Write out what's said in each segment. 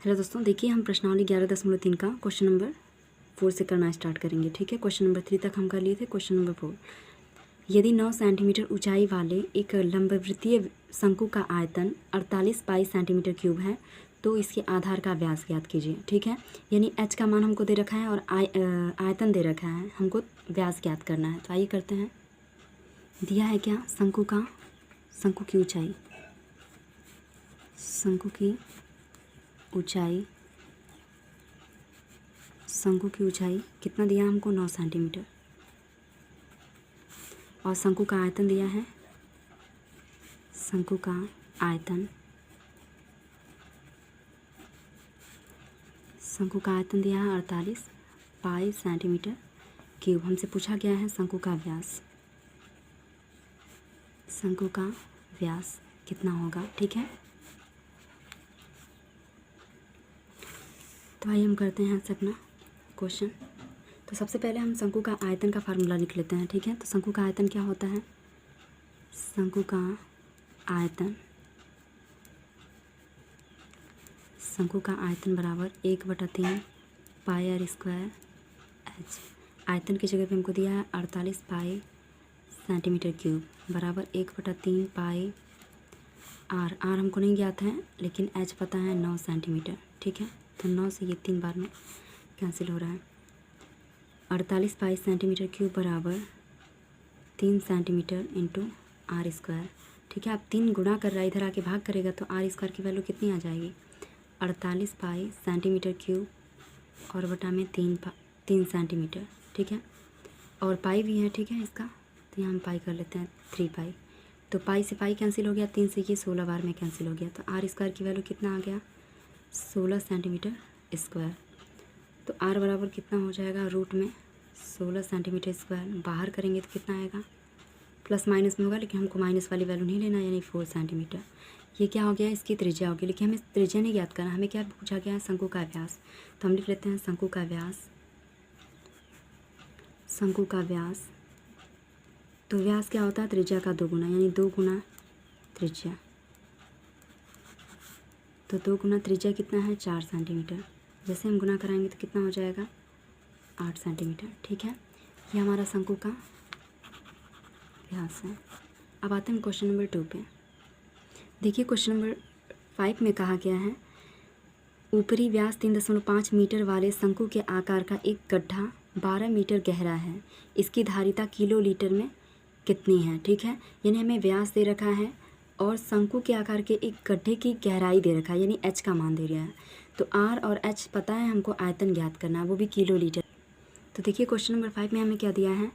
Hello दोस्तों, देखिए हम प्रश्नावली 11.3 का क्वेश्चन नंबर 4 से करना स्टार्ट करेंगे। ठीक है, क्वेश्चन नंबर 3 तक हम कर लिए थे। क्वेश्चन नंबर 4, यदि 9 सेंटीमीटर ऊंचाई वाले एक लंबवृत्तीय शंकु का आयतन 48 पाई सेंटीमीटर क्यूब है तो इसके आधार का व्यास ज्ञात कीजिए। ठीक है, यानी एच का मान हमको दे रखा है और आयतन दे रखा है, हमको व्यास ज्ञात करना है। तो आइए करते हैं। दिया है क्या, शंकु की ऊंचाई, शंकु की ऊंचाई कितना दिया हमको, 9 सेंटीमीटर। और शंकु का आयतन दिया है, शंकु का आयतन दिया है 48 पाई सेंटीमीटर क्यूब। हमसे पूछा गया है शंकु का व्यास कितना होगा। ठीक है, तो आइए हम करते हैं आज अपना क्वेश्चन। तो सबसे पहले हम शंकु का आयतन का फार्मूला लिख लेते हैं। ठीक है, तो शंकु का आयतन क्या होता है, शंकु का आयतन बराबर 1/3 पाई आर स्क्वायर एच। आयतन की जगह पे हमको दिया है 48 पाई सेंटीमीटर क्यूब बराबर 1/3 पाई आर हमको नहीं ज्ञात है, लेकिन एच पता है 9 सेंटीमीटर। ठीक है, तो 9 से ये 3 बार में कैंसिल हो रहा है। 48 पाई सेंटीमीटर क्यूब बराबर 3 सेंटीमीटर इंटू आर स्क्वायर। ठीक है, आप 3 गुणा कर रहा है, इधर आके भाग करेगा तो आर स्क्वायर की वैल्यू कितनी आ जाएगी, 48 पाई सेंटीमीटर क्यूब और बटा में 3 सेंटीमीटर। ठीक है, और पाई भी है। ठीक है, इसका तो यहाँ हम पाई कर लेते हैं 3 पाई। तो पाई से पाई कैंसिल हो गया, 3 से ये 16 बार में कैंसिल हो गया। तो आर स्क्वायर की वैल्यू कितना आ गया, 16 सेंटीमीटर स्क्वायर। तो आर बराबर कितना हो जाएगा, रूट में 16 सेंटीमीटर स्क्वायर। बाहर करेंगे तो कितना आएगा, प्लस माइनस में होगा, लेकिन हमको माइनस वाली वैल्यू नहीं लेना, यानी 4 सेंटीमीटर। ये क्या हो गया, इसकी त्रिज्या होगी, लेकिन हमें त्रिज्या नहीं ज्ञात करना, हमें क्या पूछा गया है, शंकु का व्यास। तो हम लिख लेते हैं शंकु का व्यास। तो व्यास क्या होता है, त्रिज्या का 2 गुना, यानी 2 गुना त्रिज्या। तो 2 गुना त्रिज्या कितना है, 4 सेंटीमीटर। जैसे हम गुना कराएंगे तो कितना हो जाएगा, 8 सेंटीमीटर। ठीक है, ये हमारा शंकु का व्यास है। अब आते हैं क्वेश्चन नंबर 2 पे। देखिए क्वेश्चन नंबर 5 में कहा गया है, ऊपरी व्यास 3.5 मीटर वाले शंकु के आकार का एक गड्ढा 12 मीटर गहरा है, इसकी धारिता किलोलीटर में कितनी है। ठीक है, यानी हमें व्यास दे रखा है और शंकु के आकार के एक गड्ढे की गहराई दे रखा है, यानी एच का मान दे रहा है। तो आर और एच पता है, हमको आयतन ज्ञात करना है, वो भी किलोलीटर। तो देखिए क्वेश्चन नंबर 5 में हमें क्या दिया है,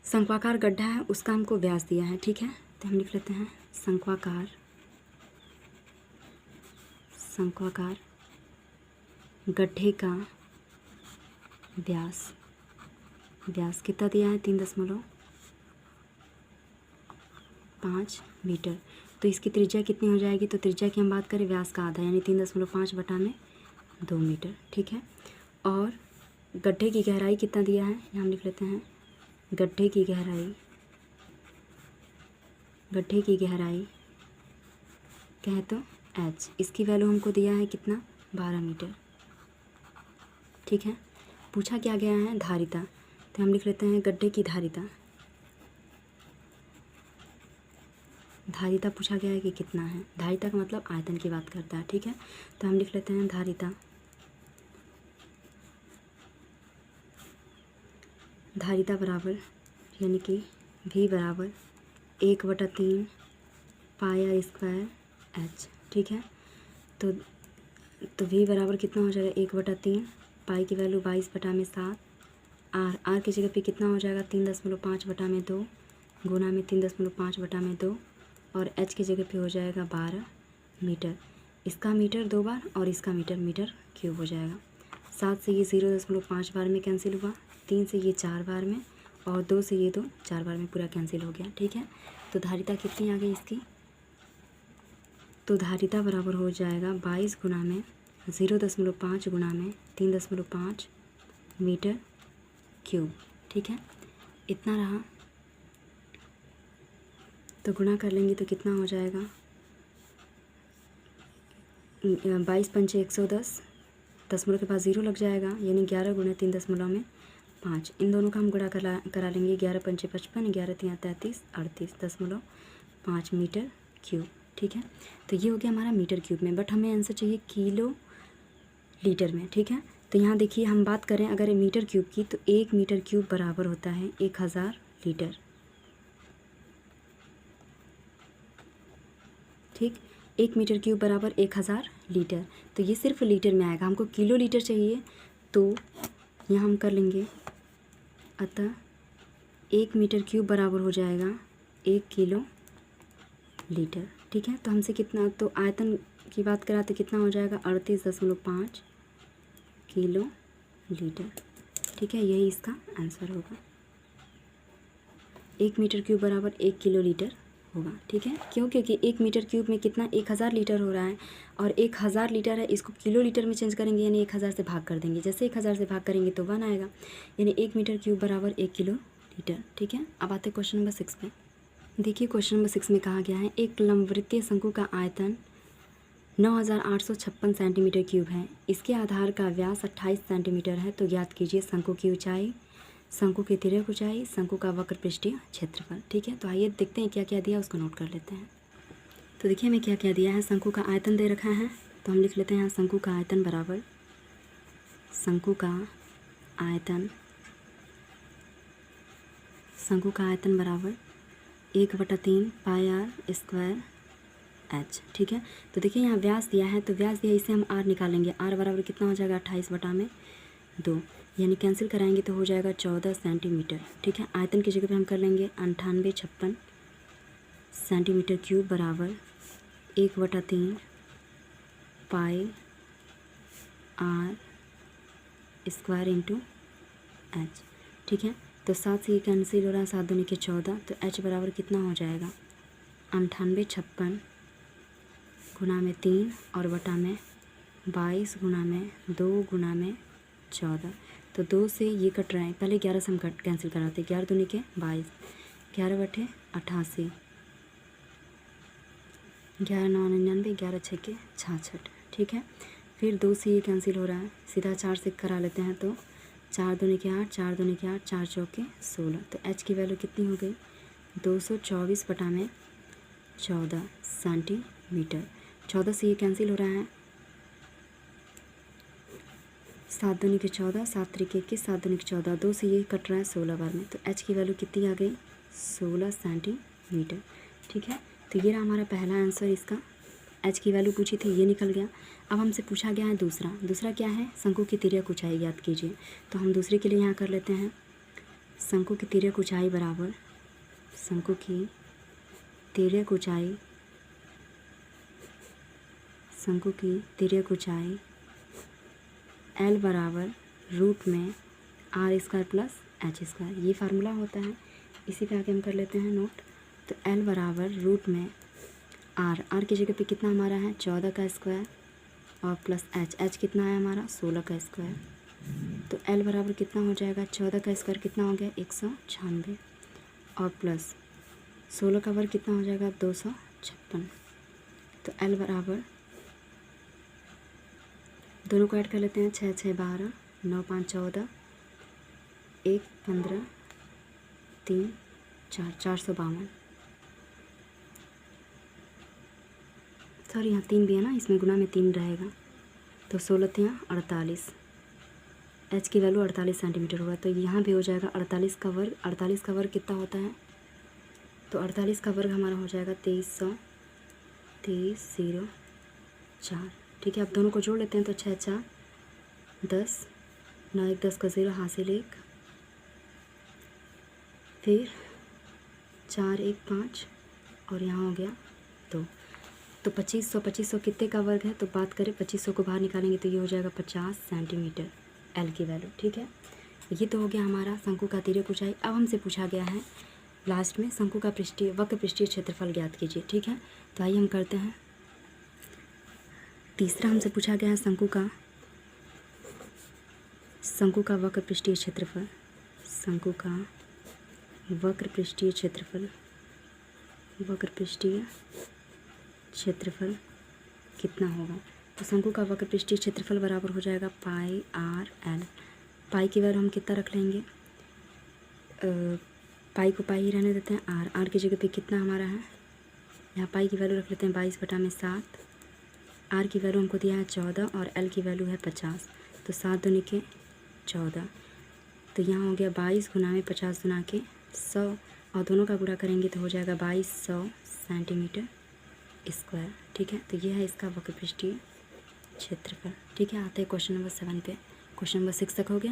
शंक्वाकार गड्ढा है, उसका हमको व्यास दिया है। ठीक है, तो हम लिख लेते हैं शंक्वाकार गड्ढे का व्यास कितना दिया है, 3.5 मीटर। तो इसकी त्रिज्या कितनी हो जाएगी, तो त्रिज्या की हम बात करें, व्यास का आधा यानी 3.5 बटा में 2 मीटर। ठीक है, और गड्ढे की गहराई कितना दिया है, यहाँ हम लिख लेते हैं गड्ढे की गहराई कहे तो एच, इसकी वैल्यू हमको दिया है कितना, 12 मीटर। ठीक है, पूछा क्या गया है, धारिता। तो हम लिख लेते हैं गड्ढे की धारिता पूछा गया है कि कितना है। धारिता का मतलब आयतन की बात करता है। ठीक है, तो हम लिख लेते हैं धारिता बराबर, यानी कि V बराबर 1/3 पाई आर स्क्वायर एच। ठीक है, तो V बराबर कितना हो जाएगा, 1/3 पाई की वैल्यू 22 बटा में 7, आर की जगह पे कितना हो जाएगा, 3.5 बटा में 2 गुना में 3.5 बटा में 2, और एच की जगह पे हो जाएगा 12 मीटर। इसका मीटर 2 बार और इसका मीटर क्यूब हो जाएगा। 7 से ये 0.5 बार में कैंसिल हुआ, 3 से ये 4 बार में, और 2 से ये 2 4 बार में पूरा कैंसिल हो गया। ठीक है, तो धारिता कितनी आ गई इसकी, तो धारिता बराबर हो जाएगा 22 गुना में 0.5 गुना में 3.5 मीटर क्यूब। ठीक है, इतना रहा, तो गुणा कर लेंगे तो कितना हो जाएगा, 22 पंचे 110, दशमलव के पास 0 लग जाएगा, यानी 11 गुणे 3.5। इन दोनों का हम गुणा करा लेंगे। 11 पंचे 55, 11 तियाँ 33, 38.5 मीटर क्यूब। ठीक है, तो ये हो गया हमारा मीटर क्यूब में, बट हमें आंसर चाहिए किलो लीटर में। ठीक है, तो यहाँ देखिए हम बात करें अगर मीटर क्यूब की, तो 1 मीटर क्यूब बराबर होता है 1000 लीटर। ठीक, 1 मीटर क्यूब बराबर 1000 लीटर। तो ये सिर्फ लीटर में आएगा, हमको किलो लीटर चाहिए, तो यहाँ हम कर लेंगे। अतः 1 मीटर क्यूब बराबर हो जाएगा 1 किलो लीटर। ठीक है, तो हमसे कितना, तो आयतन की बात करा तो कितना हो जाएगा 38.5 किलो लीटर। ठीक है, यही इसका आंसर होगा। 1 मीटर क्यूब बराबर 1 किलो लीटर होगा। ठीक है, क्यों? क्योंकि 1 मीटर क्यूब में कितना 1000 लीटर हो रहा है, और 1000 लीटर है, इसको किलो लीटर में चेंज करेंगे, यानी 1000 से भाग कर देंगे। जैसे 1000 से भाग करेंगे तो 1 आएगा, यानी 1 मीटर क्यूब बराबर 1 किलो लीटर। ठीक है, अब आते हैं क्वेश्चन नंबर 6 पे। देखिए क्वेश्चन नंबर 6 में कहा गया है एक लंबवृत्तीय शंकु का आयतन 9856 सेंटीमीटर क्यूब है। इसके आधार का व्यास 28 सेंटीमीटर है। तो ज्ञात कीजिए शंकु की ऊंचाई, शंकु की तिर्यक ऊंचाई, शंकु का वक्र पृष्ठीय क्षेत्रफल। ठीक है, तो आइए देखते हैं क्या क्या दिया, उसको नोट कर लेते हैं। तो देखिए हमें क्या क्या दिया है। शंकु का आयतन दे रखा है, तो हम लिख लेते हैं यहाँ शंकु का आयतन बराबर, शंकु का आयतन, शंकु का आयतन बराबर 1/3 पाई आर स्क्वायर एच। ठीक है, तो देखिए यहाँ व्यास दिया है, तो व्यास दिया, इसे हम आर निकालेंगे। आर बराबर कितना हो जाएगा 28/2, यानी कैंसिल कराएंगे तो हो जाएगा 14 सेंटीमीटर। ठीक है, आयतन की जगह पे हम कर लेंगे 9856 सेंटीमीटर क्यूब बराबर 1/3 पाई आर स्क्वायर इंटू एच। ठीक है, तो 7 से ये कैंसिल हो रहा है, 7 दूनी के 14, तो एच बराबर कितना हो जाएगा 9856 गुना में 3 और बटा में 22 गुना में 2 गुना में 14। तो 2 से ये कट रहा है, पहले 11 से हम कैंसिल कराते, 11 दूनी के 22, 11 बटे 88, 11 9 99, 11 6 के 66। ठीक है, फिर 2 से ये कैंसिल हो रहा है, सीधा 4 से करा लेते हैं, तो 4 दूनी के 8, 4 दूनी के 8, 4 चौके 16। तो एच की वैल्यू कितनी हो गई 224 बटा में 14 सेंटीमीटर। 14 से ये कैंसिल हो रहा है, 7 दूनी के 14, 7 तरीके 21, 7 दूनी के 14, 2 से ये कट रहा है 16 बार में, तो एच की वैल्यू कितनी आ गई 16 सेंटीमीटर। ठीक है, तो ये रहा हमारा पहला आंसर। इसका एच की वैल्यू पूछी थी, ये निकल गया। अब हमसे पूछा गया है दूसरा क्या है, शंकु की तिर्यक ऊंचाई याद कीजिए। तो हम दूसरे के लिए यहाँ कर लेते हैं शंकु की तिर्यक ऊंचाई बराबर, शंकु की तिर्यक ऊंचाई, शंकु की तिर्यक ऊंचाई एल बराबर रूट में r square plus h square, ये फार्मूला होता है, इसी पे आके हम कर लेते हैं नोट। तो एल बराबर रूट में आर की जगह पे कितना हमारा है 14 का स्क्वायर और प्लस एच कितना है हमारा 16 का स्क्वायर। तो एल बराबर कितना हो जाएगा 14 का स्क्वायर कितना हो गया 196 और प्लस 16 का वर्ग कितना हो जाएगा 256। तो एल बराबर, दोनों को ऐड कर लेते हैं, 6 6 12, 9 5 14, 1 15, 3 4, 452। सॉरी यहाँ 3 भी है ना, इसमें गुना में 3 रहेगा, तो 16 तियाँ 48, एच की वैल्यू 48 सेंटीमीटर होगा। तो यहाँ भी हो जाएगा 48 का वर्ग, 48 का वर्ग कितना होता है, तो 48 का वर्ग हमारा हो जाएगा 2304। ठीक है, अब दोनों को जोड़ लेते हैं, तो 6 4 10, 9 1 10 का 0 हासिल 1, फिर 4 1 5 और यहाँ हो गया 2। तो 2500 कितने का वर्ग है, तो बात करें 2500 को बाहर निकालेंगे तो ये हो जाएगा 50 सेंटीमीटर एल की वैल्यू। ठीक है, ये तो हो गया हमारा शंकु का तिर्यक ऊंचाई। अब हमसे पूछा गया है लास्ट में शंकु का वक्र पृष्ठीय क्षेत्रफल ज्ञात कीजिए। ठीक है, तो आइए हम करते हैं। तीसरा हमसे पूछा गया है शंकु का वक्र पृष्ठीय क्षेत्रफल, शंकु का वक्र पृष्ठीय क्षेत्रफल, वक्र पृष्ठीय क्षेत्रफल कितना होगा। तो शंकु का वक्र पृष्ठीय क्षेत्रफल बराबर हो जाएगा पाई आर एल। पाई की वैल्यू हम कितना रख लेंगे, पाई को पाई ही रहने देते हैं। आर की जगह पे कितना हमारा है, यहाँ पाई की वैल्यू रख लेते हैं 22/7। आर की वैल्यू हमको दिया है 14 और एल की वैल्यू है 50। तो 7 दूनी के 14, तो यहाँ हो गया 22 गुना में 50 गुना के 100, और दोनों का गुणा करेंगे तो हो जाएगा 2200 सेंटीमीटर स्क्वायर। ठीक है, तो ये है इसका वक्र पृष्ठीय क्षेत्रफल। ठीक है, आते हैं क्वेश्चन नंबर 7 पे। क्वेश्चन नंबर 6 तक हो गया।